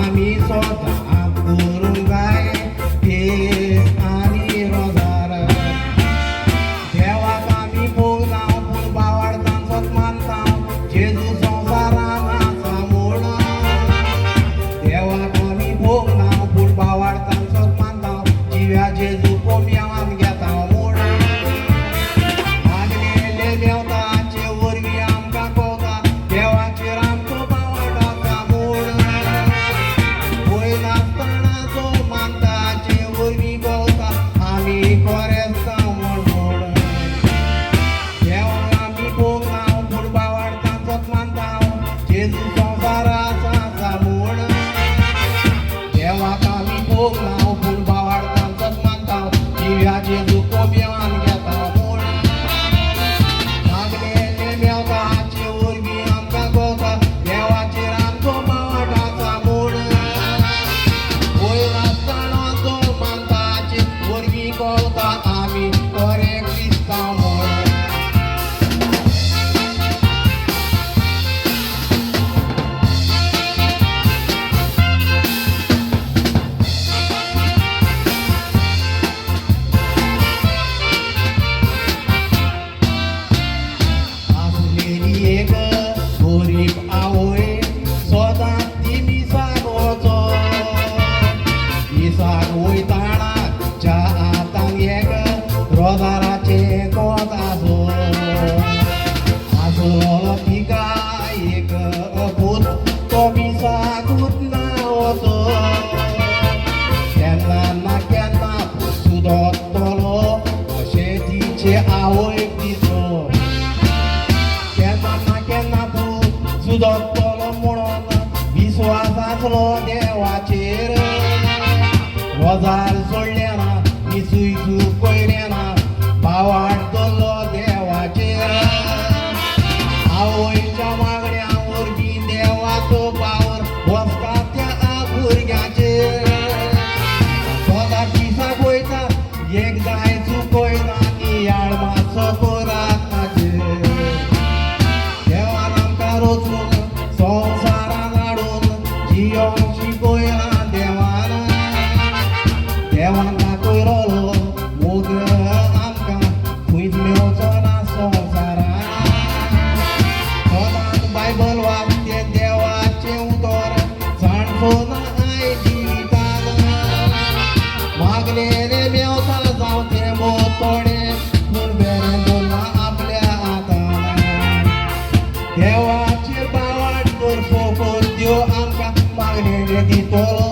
आम्ही स्वतः करून गाय केस आणि रोजार देवाक आम्ही भोगनाव पूण बावाडतां सत्मानताव जेजू संवसारान सामोण देवाक आम्ही भोगनाव पूण बावाडतां सत्मानताव जिव्या जेजू कोम्यावान घेता मोड मागलेले मेवताचे वरवीं आमकां कळटा देवाचेर आमचो बावाडाचा मोड भंय नासतना जो मानताचे वरवीं कळटा आमी कोरेस्तांव म्हण देवाक आमी भोगनाव पूण बावाडतां सत्मानताव जेजू संवसाराचा सामोण देवाक आमी भोगनाव पूण बावाडतां सत्मानताव जिव्या जेजू कोम्यावान घेता मोड मागलेले मेवताचे वरवीं आमकां कळटा देवाचेर आमचो बावाडाचा मोड भंय नासतना जो मानताचे वरवीं कळटा आमी खरे क्रिस्तांव म्हण आसलेली एक गरीब आवय सदांच ती मिसाक वचत मिसाक वयताना च्या हातान एक रोजाराचें कोत आसलो तिका एक पूत तो मिसाक उतना वचत केन्ना ना केन्ना सुदोत्तलो अशें तिचे आवयक दिसत केन्ना ना केन्ना तूं सुदोत्तलो म्हणून विश्वास आसलो देवाचेर रोजार सोडलें ना मिसूय तूं पयलें ना बावाड दवरलो देवाचेर आवयच्या मागण्या वरवीं देवाचो पावर वचता त्या भुरग्याचेर सदां दिसाक वयता एक जाय चुकयना नियाळ मातसो करात ताचेर देवान आमकां रचून संवसारान हाडून जियोंक शिकयलां देवान दाखयलोलो मोग आमकां खंयच मेवचो ना संवसारान सदांच बायबल वाचतें देवाचें उतर जाणटो आय जिवितान मागलेले मेवता जावं तें मोतोडे पूण बरें दवरना आपल्या हातान देवाचेर बावाड करपो दियो आमकां मागलेले दितलो